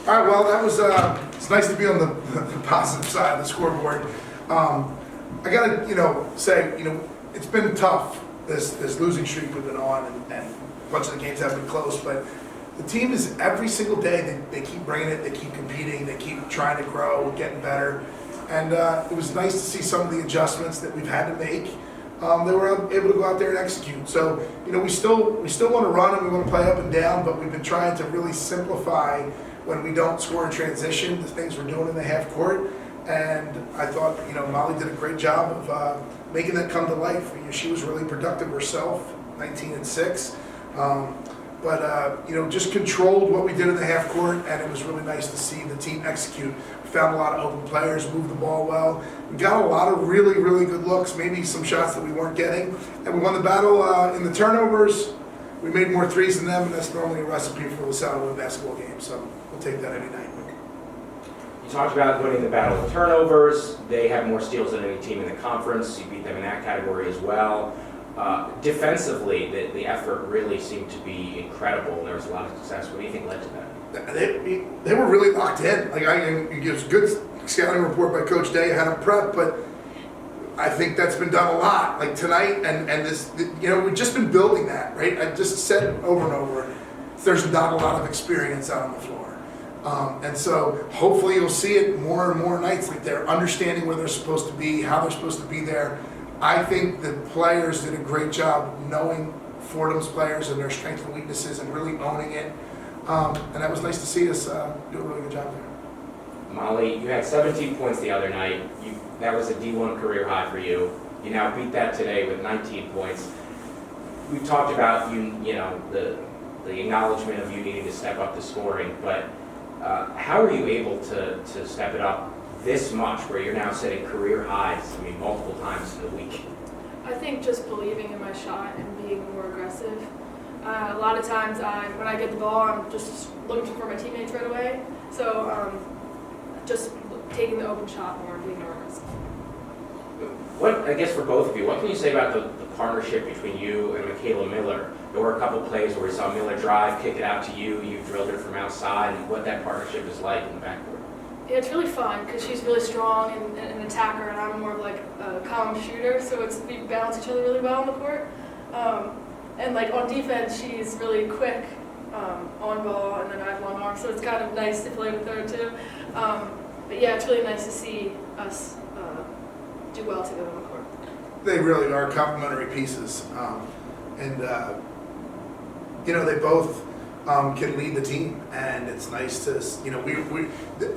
All right, well, that was, it's nice to be on the positive side of the scoreboard. I gotta, say, it's been tough, this losing streak we've been on, and a bunch of the games have been close, but the team is, every single day, they keep bringing it, they keep competing, they keep trying to grow, getting better. And it was nice to see some of the adjustments that we've had to make. They were able to go out there and execute. So, we still want to run and we want to play up and down, but we've been trying to really simplify when we don't score in transition, the things we're doing in the half court. And I thought, Molly did a great job of making that come to life. She was really productive herself, 19 and 6. Just controlled what we did in the half court, and it was really nice to see the team execute. We found a lot of open players, moved the ball well. We got a lot of really, really good looks, maybe some shots that we weren't getting. And we won the battle in the turnovers. We made more threes than them, and that's normally a recipe for the Salle basketball game, so we'll take that any night. You talked about winning the battle of turnovers. They have more steals than any team in the conference. You beat them in that category as well. Defensively, the effort really seemed to be incredible, and there was a lot of success. What do you think led to that? They were really locked in. It was a good scouting report by Coach Day. I had them prep, but I think that's been done a lot. Like tonight, and this, we've just been building that, right? I just said it over and over. There's not a lot of experience out on the floor. And so hopefully you'll see it more and more nights. Like they're understanding where they're supposed to be, how they're supposed to be there. I think the players did a great job knowing Fordham's players and their strengths and weaknesses and really owning it. And that was nice to see us do a really good job there. Molly, you had 17 points the other night. That was a D1 career high for you. You now beat that today with 19 points. We've talked about the acknowledgement of you needing to step up the scoring, but how are you able to step it up this much, where you're now setting career highs, multiple times in a week? I think just believing in my shot and being more aggressive. A lot of times when I get the ball, I'm just looking for my teammates right away. So just taking the open shot more and being more aggressive. I guess for both of you, what can you say about the partnership between you and Michaela Miller? There were a couple plays where we saw Miller drive, kick it out to you, you drilled it from outside, and what that partnership is like in the backcourt. Yeah, it's really fun because she's really strong and an attacker, and I'm more of like a calm shooter. So we balance each other really well on the court. And like on defense, she's really quick on ball, and then I have long arms, so it's kind of nice to play with her too. But yeah, it's really nice to see us do well together on the court. They really are complementary pieces, they both can lead the team, and it's nice to, we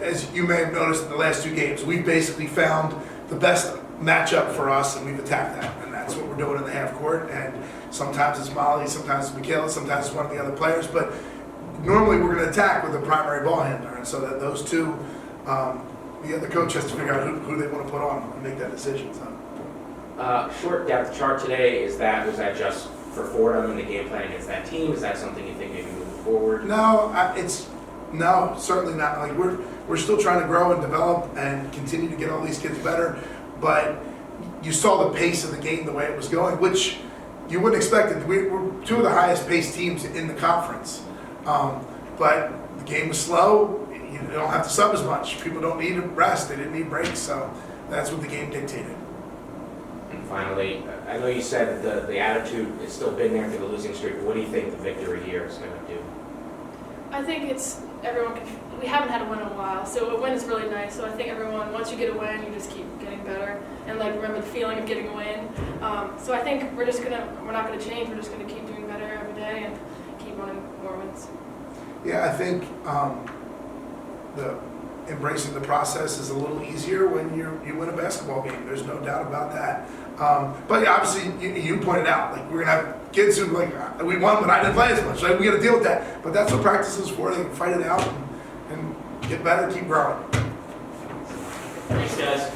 as you may have noticed in the last 2 games, we've basically found the best matchup for us, and we've attacked that, and that's what we're doing in the half court. And sometimes it's Molly, sometimes it's Michaela, sometimes it's one of the other players, but normally we're going to attack with a primary ball handler, and so that those two, the other coach has to figure out who they want to put on and make that decision. So. Short depth chart today, was that just for Fordham and the game plan against that team? Is that something you think maybe moving forward? No, no, certainly not. Like we're still trying to grow and develop and continue to get all these kids better. But you saw the pace of the game, the way it was going, which you wouldn't expect it. We're 2 of the highest paced teams in the conference. But the game was slow. You don't have to sub as much. People don't need a rest. They didn't need breaks. So that's what the game dictated. And finally, I know you said the attitude has still been there through the losing streak, but what do you think the victory here is going to do? I think we haven't had a win in a while, so a win is really nice. So I think everyone, once you get a win, you just keep getting better and remember the feeling of getting a win. So I think we're not gonna change. We're just gonna keep doing better every day and keep running more wins. Yeah, I think embracing the process is a little easier when you win a basketball game. There's no doubt about that. But yeah, obviously, you pointed out, we're gonna have kids who we won, but I didn't play as much. We got to deal with that. But that's what practice is for. They can fight it out and get better, keep growing. Thanks, guys.